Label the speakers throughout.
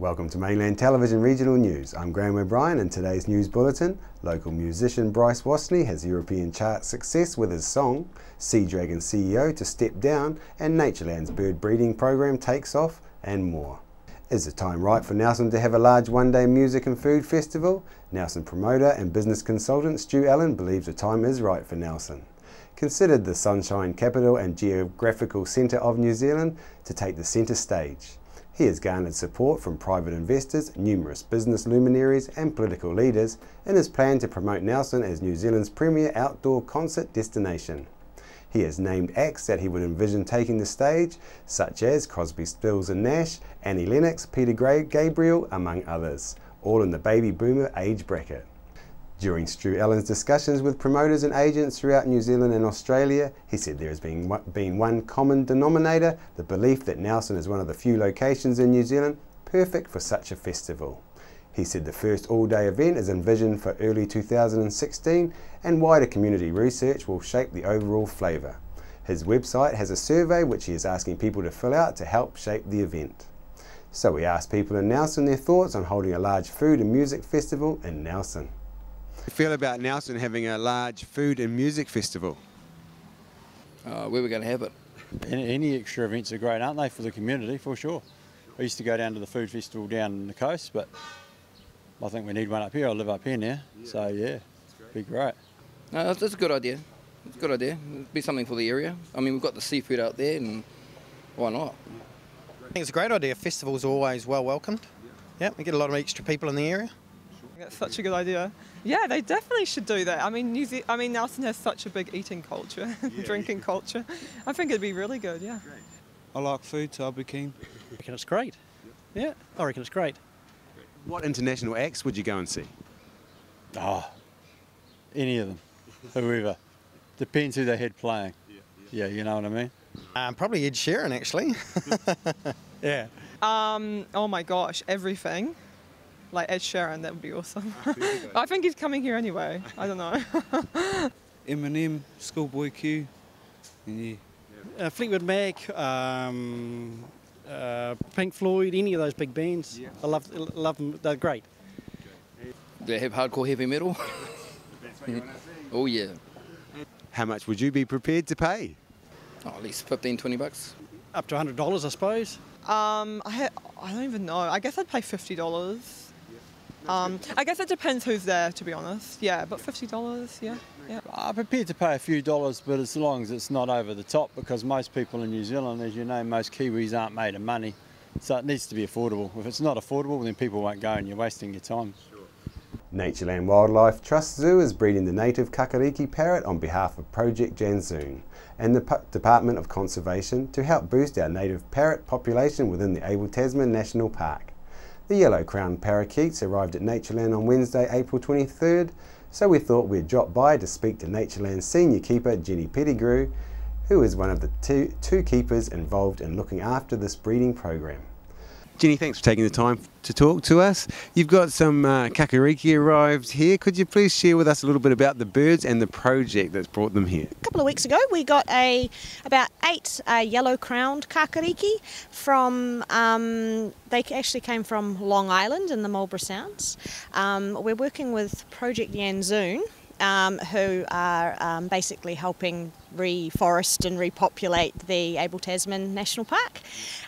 Speaker 1: Welcome to Mainland Television Regional News. I'm Graham O'Brien. In today's news bulletin, local musician Bryce Wasney has European chart success with his song, Sea Dragon CEO to step down, and Natureland's bird breeding program takes off, and more. Is the time right for Nelson to have a large one-day music and food festival? Nelson promoter and business consultant Stu Allen believes the time is right for Nelson. Considered the sunshine capital and geographical centre of New Zealand to take the centre stage. He has garnered support from private investors, numerous business luminaries and political leaders in his plan to promote Nelson as New Zealand's premier outdoor concert destination. He has named acts that he would envision taking the stage, such as Crosby, Stills and Nash, Annie Lennox, Peter Gabriel, among others, all in the baby boomer age bracket. During Stu Allen's discussions with promoters and agents throughout New Zealand and Australia, he said there has been one common denominator, the belief that Nelson is one of the few locations in New Zealand perfect for such a festival. He said the first all-day event is envisioned for early 2016 and wider community research will shape the overall flavour. His website has a survey which he is asking people to fill out to help shape the event. So we asked people in Nelson their thoughts on holding a large food and music festival in Nelson. How do you feel about Nelson having a large food and music festival?
Speaker 2: Where we're going to have it.
Speaker 3: Any extra events are great, aren't they, for the community, for sure. I used to go down to the food festival down the coast, but I think we need one up here. I live up here now, so yeah, it'd be great.
Speaker 2: No, that's a good idea. It's a good idea. It'd be something for the area. I mean, we've got the seafood out there, and why not?
Speaker 4: I think it's a great idea. Festivals are always well welcomed. Yeah, we get a lot of extra people in the area.
Speaker 5: That's such a good idea. Yeah, they definitely should do that. I mean, Nelson has such a big eating culture, drinking culture. I think it'd be really good, yeah.
Speaker 6: I like food, so I'll be keen.
Speaker 7: I reckon it's great. Yeah, I reckon it's great.
Speaker 1: What international acts would you go and see?
Speaker 3: Oh, any of them, whoever. Depends who they had playing. Yeah, you know what I mean?
Speaker 4: Probably Ed Sheeran, actually. Yeah.
Speaker 5: Oh my gosh, everything. Like Ed Sheeran, that would be awesome. I think he's coming here anyway. I don't know.
Speaker 6: Eminem, Schoolboy Q, and yeah.
Speaker 7: Fleetwood Mac, Pink Floyd, any of those big bands. Yeah. I love them. They're great.
Speaker 2: They have hardcore heavy metal.
Speaker 1: That's what you want to see.
Speaker 2: Oh yeah.
Speaker 1: How much would you be prepared to pay?
Speaker 2: Oh, at least $15-20.
Speaker 7: Up to $100, I suppose.
Speaker 5: I don't even know. I guess I'd pay $50. I guess it depends who's there, to be honest. Yeah, but $50, yeah.
Speaker 3: I'm prepared to pay a few dollars, but as long as it's not over the top, because most people in New Zealand, as you know, most Kiwis aren't made of money, so it needs to be affordable. If it's not affordable, then people won't go and you're wasting your time.
Speaker 1: Natureland Wildlife Trust Zoo is breeding the native kakariki parrot on behalf of Project Janzoon and the Department of Conservation to help boost our native parrot population within the Abel Tasman National Park. The yellow-crowned parakeets arrived at Natureland on Wednesday, April 23rd, so we thought we'd drop by to speak to Natureland's senior keeper, Jenny Pettigrew, who is one of the two keepers involved in looking after this breeding program. Jenny, thanks for taking the time to talk to us. You've got some kakariki arrived here. Could you please share with us a little bit about the birds and the project that's brought them here?
Speaker 8: A couple of weeks ago we got about 8 yellow-crowned kakariki from, they actually came from Long Island in the Marlborough Sounds. We're working with Project Janzoon, who are basically helping reforest and repopulate the Abel Tasman National Park.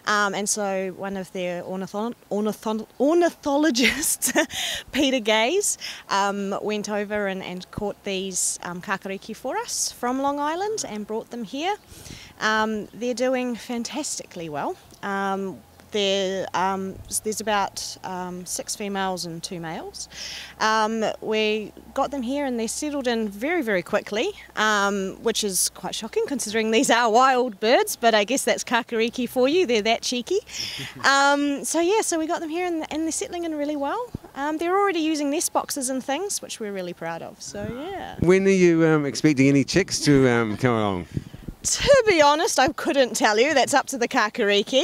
Speaker 8: And so one of their ornithologists, Peter Gaze, went over and caught these kakariki for us from Long Island and brought them here. They're doing fantastically well. There's about 6 females and 2 males. We got them here and they settled in very, very quickly, which is quite shocking considering these are wild birds, but I guess that's kakariki for you, they're that cheeky. So we got them here and they're settling in really well. They're already using nest boxes and things, which we're really proud of, so yeah.
Speaker 1: When are you expecting any chicks to come along?
Speaker 8: To be honest, I couldn't tell you. That's up to the kakariki,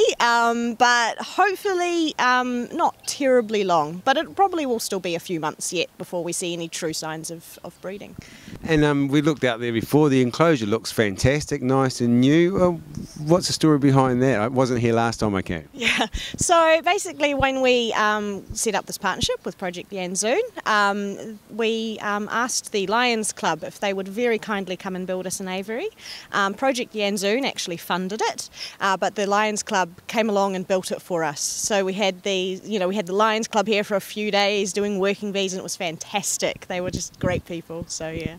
Speaker 8: but hopefully not terribly long. But it probably will still be a few months yet before we see any true signs of breeding.
Speaker 1: And we looked out there before. The enclosure looks fantastic, nice and new. What's the story behind that? I wasn't here last time I came.
Speaker 8: Yeah, so basically when we set up this partnership with Project Yanzoon, we asked the Lions Club if they would very kindly come and build us an aviary. Project Yanzoon actually funded it, but the Lions Club came along and built it for us. So we had the Lions Club here for a few days doing working bees, and it was fantastic. They were just great people, so yeah.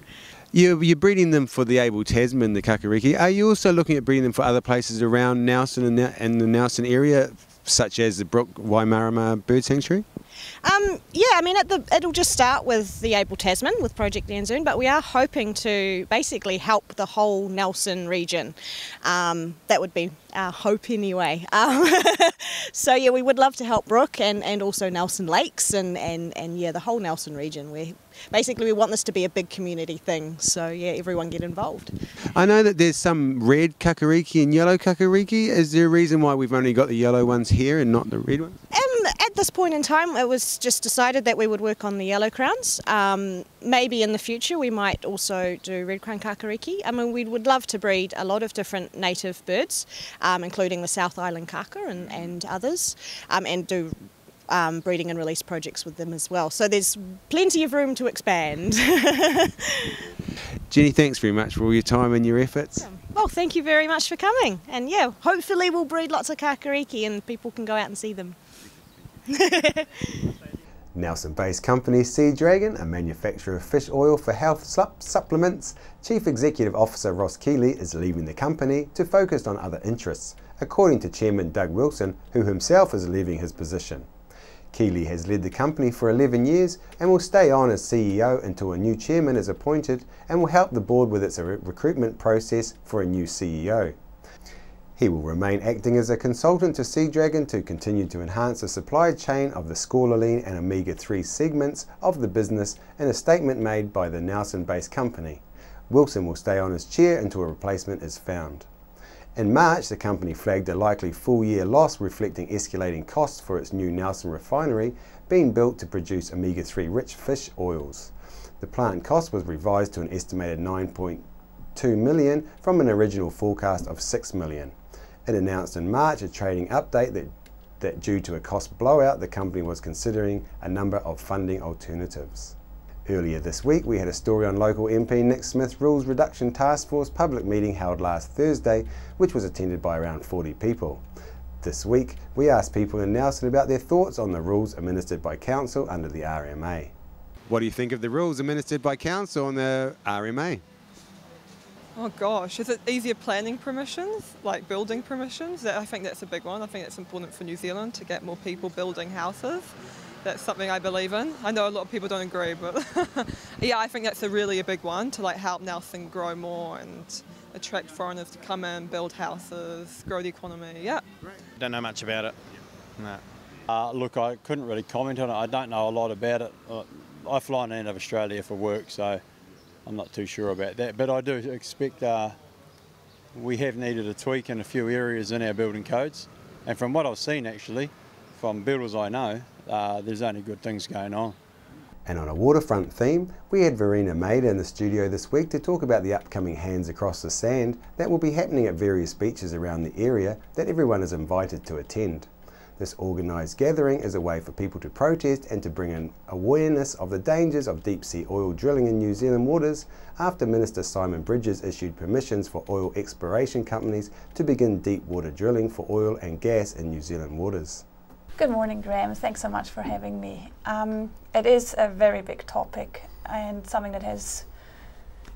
Speaker 1: You're breeding them for the Abel Tasman, the Kakariki. Are you also looking at breeding them for other places around Nelson and the Nelson area, such as the Brook Waimarama Bird Sanctuary?
Speaker 8: Yeah, I mean, it'll just start with the Abel Tasman with Project Yanzoon, but we are hoping to basically help the whole Nelson region. That would be our hope anyway. So yeah, we would love to help Brook and also Nelson Lakes and yeah, the whole Nelson region. We want this to be a big community thing, so yeah, everyone get involved.
Speaker 1: I know that there's some red Kakariki and yellow Kakariki. Is there a reason why we've only got the yellow ones here and not the red ones?
Speaker 8: At this point in time, it was just decided that we would work on the yellow crowns. Maybe in the future we might also do red crown Kakariki. I mean, we would love to breed a lot of different native birds, including the South Island kaka and others, and do breeding and release projects with them as well. So there's plenty of room to expand.
Speaker 1: Jenny, thanks very much for all your time and your efforts.
Speaker 8: Well, thank you very much for coming. And yeah, hopefully we'll breed lots of Kakariki and people can go out and see them.
Speaker 1: Nelson-based company Sea Dragon, a manufacturer of fish oil for health supplements, Chief Executive Officer Ross Keeley is leaving the company to focus on other interests, according to Chairman Doug Wilson, who himself is leaving his position. Keeley has led the company for 11 years and will stay on as CEO until a new chairman is appointed and will help the board with its recruitment process for a new CEO. He will remain acting as a consultant to Sea Dragon to continue to enhance the supply chain of the squalene and omega-3 segments of the business in a statement made by the Nelson-based company. Wilson will stay on as chair until a replacement is found. In March, the company flagged a likely full-year loss reflecting escalating costs for its new Nelson refinery being built to produce omega-3 rich fish oils. The plant cost was revised to an estimated $9.2 million from an original forecast of $6 million. It announced in March a trading update that due to a cost blowout, the company was considering a number of funding alternatives. Earlier this week, we had a story on local MP Nick Smith's Rules Reduction Task Force public meeting held last Thursday, which was attended by around 40 people. This week, we asked people in Nelson about their thoughts on the rules administered by Council under the RMA. What do you think of the rules administered by Council on the RMA?
Speaker 5: Oh gosh, is it easier planning permissions, like building permissions? I think that's a big one. I think it's important for New Zealand to get more people building houses. That's something I believe in. I know a lot of people don't agree, but yeah, I think that's a really big one to help Nelson grow more and attract foreigners to come in, build houses, grow the economy. Yeah.
Speaker 4: Don't know much about it. No.
Speaker 3: Look, I couldn't really comment on it. I don't know a lot about it. I fly in and out of Australia for work, so I'm not too sure about that. But I do expect we have needed a tweak in a few areas in our building codes. And from what I've seen, actually, from builders I know, there's only good things going on.
Speaker 1: And on a waterfront theme, we had Verena Maida in the studio this week to talk about the upcoming Hands Across the Sand that will be happening at various beaches around the area that everyone is invited to attend. This organised gathering is a way for people to protest and to bring in awareness of the dangers of deep sea oil drilling in New Zealand waters after Minister Simon Bridges issued permissions for oil exploration companies to begin deep water drilling for oil and gas in New Zealand waters.
Speaker 9: Good morning, Graham. Thanks so much for having me. It is a very big topic and something that has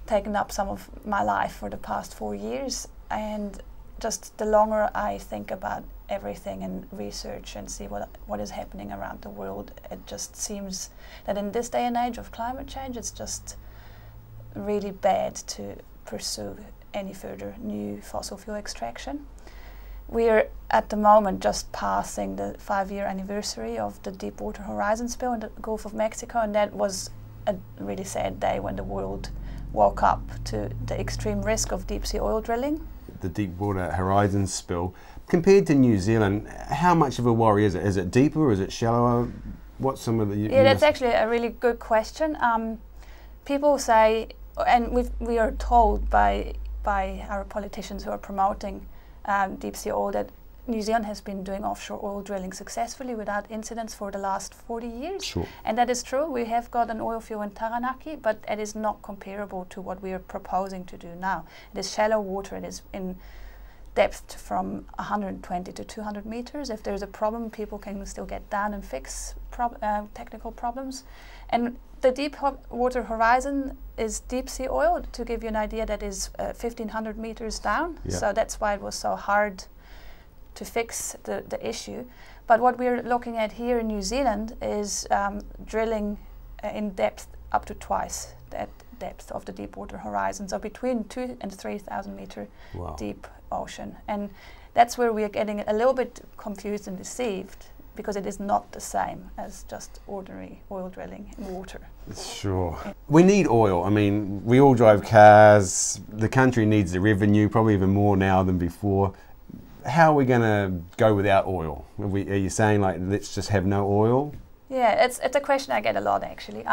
Speaker 9: taken up some of my life for the past 4 years, and just the longer I think about everything and research and see what is happening around the world, it just seems that in this day and age of climate change, it's just really bad to pursue any further new fossil fuel extraction. We are at the moment just passing the 5-year anniversary of the Deepwater Horizon spill in the Gulf of Mexico, and that was a really sad day when the world woke up to the extreme risk of deep sea oil drilling.
Speaker 1: The Deepwater Horizon spill, compared to New Zealand, how much of a worry is it? Is it deeper or is it shallower? What's some of the...
Speaker 9: Yeah, that's actually a really good question. People say, and we are told by our politicians who are promoting deep sea oil, that New Zealand has been doing offshore oil drilling successfully without incidents for the last 40 years.
Speaker 1: Sure.
Speaker 9: And that is true. We have got an oil field in Taranaki, but it is not comparable to what we are proposing to do now. It is shallow water. It is in depth from 120 to 200 meters. If there's a problem, people can still get down and fix technical problems. And the deep water horizon is deep sea oil. To give you an idea, that is 1,500 meters down.
Speaker 1: Yeah.
Speaker 9: So that's why it was so hard to fix the issue. But what we're looking at here in New Zealand is drilling in depth up to twice that depth of the deep water horizon, so between 2,000 and 3,000 meter
Speaker 1: Wow.
Speaker 9: deep ocean. And that's where we are getting a little bit confused and deceived, because it is not the same as just ordinary oil drilling in water.
Speaker 1: Sure. We need oil. I mean, we all drive cars. The country needs the revenue, probably even more now than before. How are we going to go without oil? Are you saying, like, let's just have no oil?
Speaker 9: Yeah, it's a question I get a lot, actually.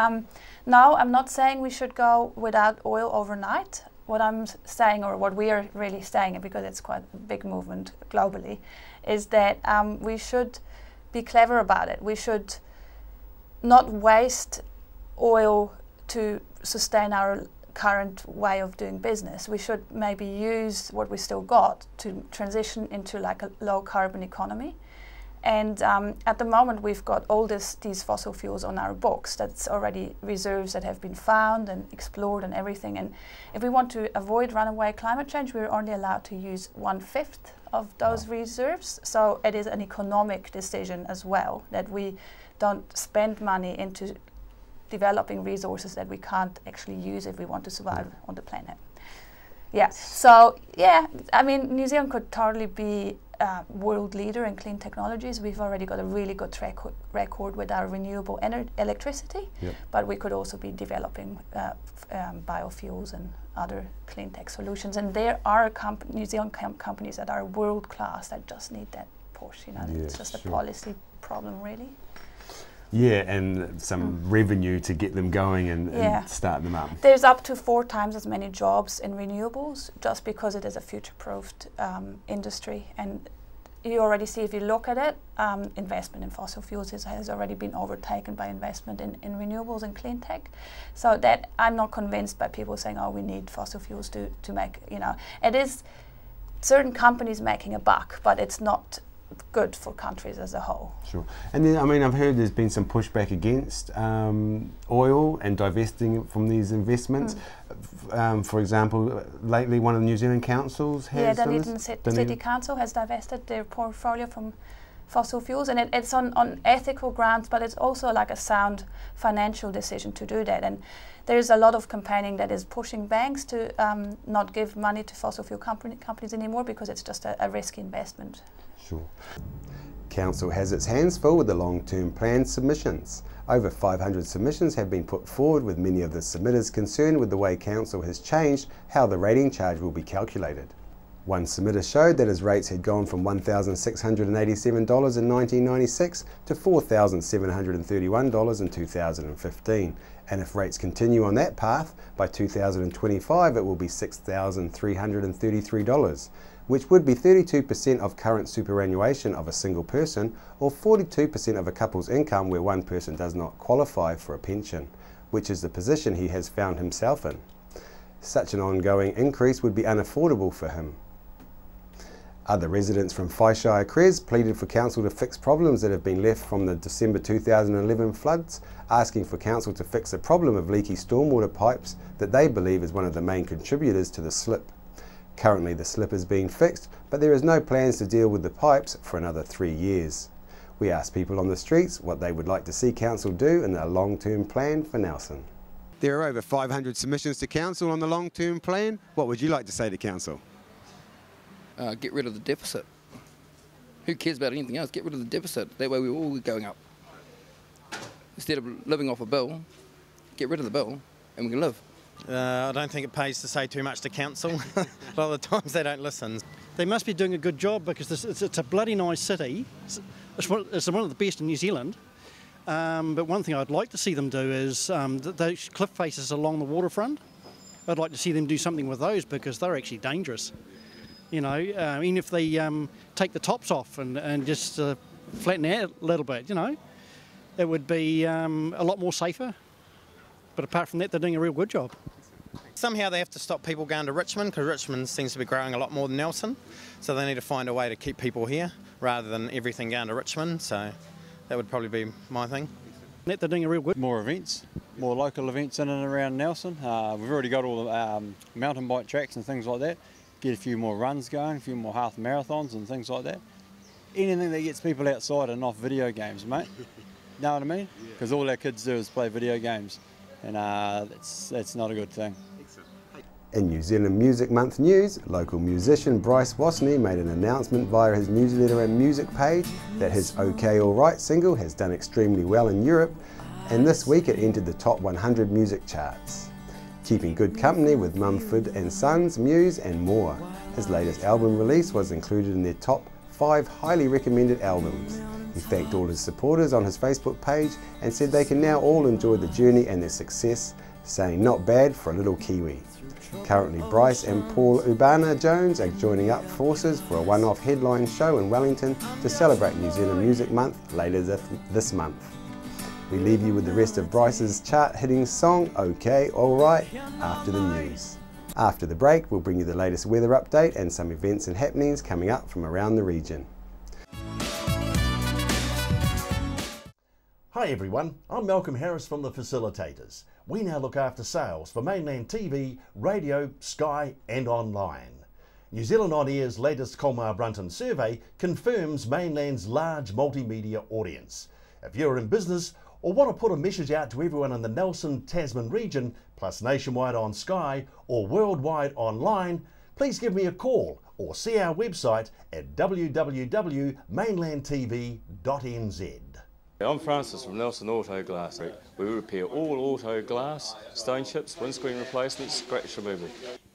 Speaker 9: No, I'm not saying we should go without oil overnight. What I'm saying, or what we are really saying, because it's quite a big movement globally, is that we should be clever about it. We should not waste oil to sustain our current way of doing business. We should maybe use what we still got to transition into like a low carbon economy. And at the moment we've got all these fossil fuels on our books. That's already reserves that have been found and explored and everything. And if we want to avoid runaway climate change, we're only allowed to use 1/5 of those reserves. So it is an economic decision as well, that we don't spend money into developing resources that we can't actually use if we want to survive on the planet. Yeah, so yeah, I mean, New Zealand could totally be a world leader in clean technologies. We've already got a really good record with our renewable electricity,
Speaker 1: Yep.
Speaker 9: but we could also be developing biofuels and other clean tech solutions. And there are New Zealand companies that are world class that just need that push. You know,
Speaker 1: Yeah,
Speaker 9: it's just
Speaker 1: sure.
Speaker 9: a policy problem, really.
Speaker 1: Yeah, and some revenue to get them going and start them up.
Speaker 9: There's up to 4 times as many jobs in renewables, just because it is a future-proofed industry. And you already see, if you look at it, investment in fossil fuels has already been overtaken by investment in renewables and clean tech. So that I'm not convinced by people saying, oh, we need fossil fuels to make, you know. It is certain companies making a buck, but it's not good for countries as a whole.
Speaker 1: Sure. And then, I mean, I've heard there's been some pushback against oil and divesting from these investments. For example, lately one of the New Zealand councils has done
Speaker 9: Dunedin
Speaker 1: this.
Speaker 9: City Council has divested their portfolio from fossil fuels, and it's on ethical grounds, but it's also like a sound financial decision to do that. And there's a lot of campaigning that is pushing banks to not give money to fossil fuel companies anymore, because it's just a risky investment.
Speaker 1: Sure. Council has its hands full with the long-term plan submissions. Over 500 submissions have been put forward, with many of the submitters concerned with the way Council has changed how the rating charge will be calculated. One submitter showed that his rates had gone from $1,687 in 1996 to $4,731 in 2015. And if rates continue on that path, by 2025 it will be $6,333. Which would be 32% of current superannuation of a single person, or 42% of a couple's income where one person does not qualify for a pension, which is the position he has found himself in. Such an ongoing increase would be unaffordable for him. Other residents from Whaishire Cres pleaded for Council to fix problems that have been left from the December 2011 floods, asking for Council to fix the problem of leaky stormwater pipes that they believe is one of the main contributors to the slip. Currently the slip is being fixed, but there is no plans to deal with the pipes for another 3 years. We asked people on the streets what they would like to see Council do in a long-term plan for Nelson. There are over 500 submissions to Council on the long-term plan. What would you like to say to Council?
Speaker 2: Get rid of the deficit. Who cares about anything else? Get rid of the deficit. That way we're all going up. Instead of living off a bill, get rid of the bill and we can live.
Speaker 4: I don't think it pays to say too much to council. A lot of the times they don't listen.
Speaker 7: They must be doing a good job, because it's a bloody nice city. It's one of the best in New Zealand. But one thing I'd like to see them do is those cliff faces along the waterfront. I'd like to see them do something with those, because they're actually dangerous. You know, even if they take the tops off and just flatten out a little bit, you know, it would be a lot more safer. But apart from that, they're doing a real good job.
Speaker 4: Somehow they have to stop people going to Richmond, because Richmond seems to be growing a lot more than Nelson. So they need to find a way to keep people here rather than everything going to Richmond. So that would probably be my thing.
Speaker 7: They're doing a real good.
Speaker 3: More events, more local events in and around Nelson. We've already got all the mountain bike tracks and things like that. Get a few more runs going, a few more half marathons and things like that. Anything that gets people outside and off video games, mate. Know what I mean? Because all our kids do is play video games, and that's not a good thing.
Speaker 1: In New Zealand Music Month news, local musician Bryce Wasney made an announcement via his newsletter and music page that his OK Alright single has done extremely well in Europe, and this week it entered the top 100 music charts. Keeping good company with Mumford & Sons, Muse and more. His latest album release was included in their top 5 highly recommended albums. He thanked all his supporters on his Facebook page and said they can now all enjoy the journey and their success, saying not bad for a little Kiwi. Currently Bryce and Paul Urbana-Jones are joining up forces for a one-off headline show in Wellington to celebrate New Zealand Music Month later this month. We leave you with the rest of Bryce's chart-hitting song, OK Alright, after the news. After the break, we'll bring you the latest weather update and some events and happenings coming up from around the region.
Speaker 10: Hi everyone, I'm Malcolm Harris from The Facilitators. We now look after sales for mainland TV, radio, Sky and online. New Zealand On Air's latest Colmar Brunton survey confirms mainland's large multimedia audience. If you're in business or want to put a message out to everyone in the Nelson Tasman region, plus nationwide on Sky or worldwide online, please give me a call or see our website at www.mainlandtv.nz.
Speaker 11: I'm Francis from Nelson Auto Glass. We repair all auto glass, stone chips, windscreen replacements, scratch removal.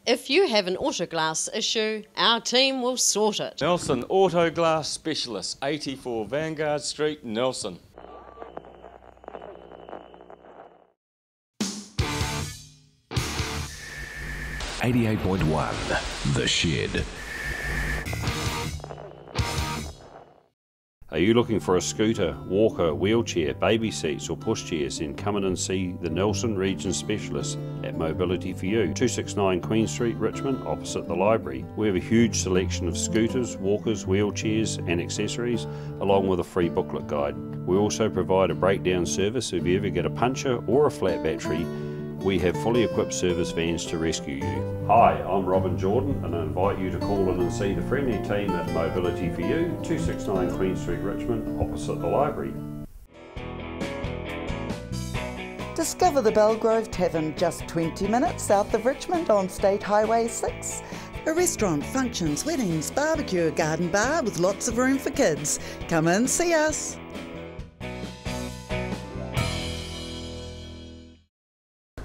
Speaker 12: If you have an auto glass issue, our team will sort it.
Speaker 11: Nelson Auto Glass Specialists, 84 Vanguard Street, Nelson.
Speaker 13: .1 The Shed.
Speaker 14: Are you looking for a scooter, walker, wheelchair, baby seats or pushchairs? Then come in and see the Nelson Region Specialists at Mobility for You, 269 Queen Street, Richmond, opposite the library. We have a huge selection of scooters, walkers, wheelchairs and accessories, along with a free booklet guide. We also provide a breakdown service if you ever get a puncture or a flat battery. We have fully equipped service vans to rescue you. Hi, I'm Robin Jordan and I invite you to call in and see the friendly team at Mobility for You, 269 Queen Street, Richmond, opposite the library.
Speaker 15: Discover the Belgrove Tavern just 20 minutes south of Richmond on State Highway 6. A restaurant, functions, weddings, barbecue, garden bar with lots of room for kids. Come in, see us.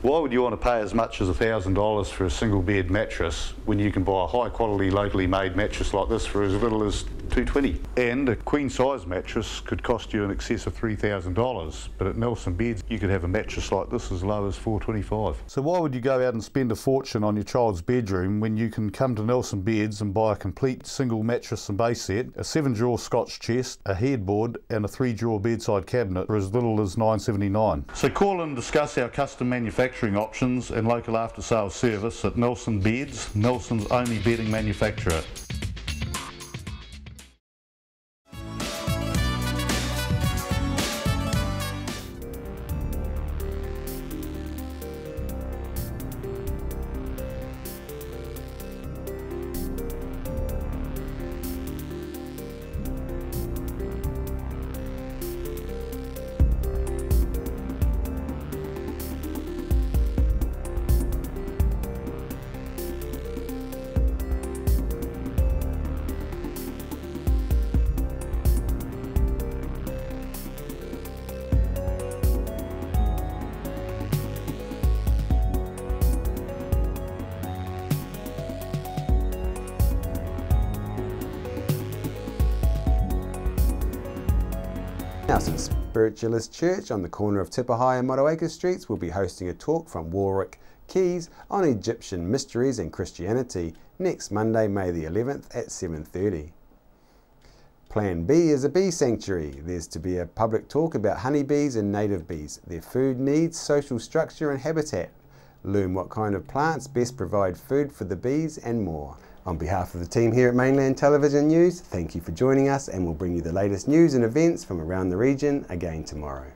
Speaker 16: Why would you want to pay as much as $1,000 for a single bed mattress when you can buy a high quality locally made mattress like this for as little as $220? And a queen size mattress could cost you in excess of $3,000, but at Nelson Beds you could have a mattress like this as low as $425. So why would you go out and spend a fortune on your child's bedroom when you can come to Nelson Beds and buy a complete single mattress and base set, a 7-drawer Scotch chest, a headboard and a 3-drawer bedside cabinet for as little as $979? So call and discuss our custom manufacturing options and local after sales service at Nelson Beds, Nelson's only bedding manufacturer.
Speaker 1: Nelson Spiritualist Church on the corner of Tipahai and Motueka Streets will be hosting a talk from Warwick Keys on Egyptian mysteries and Christianity next Monday, May the 11th at 7:30. Plan B is a bee sanctuary. There's to be a public talk about honeybees and native bees, their food needs, social structure and habitat. Learn what kind of plants best provide food for the bees and more. On behalf of the team here at Mainland Television News, thank you for joining us, and we'll bring you the latest news and events from around the region again tomorrow.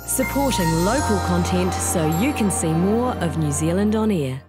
Speaker 13: Supporting local content so you can see more of New Zealand on air.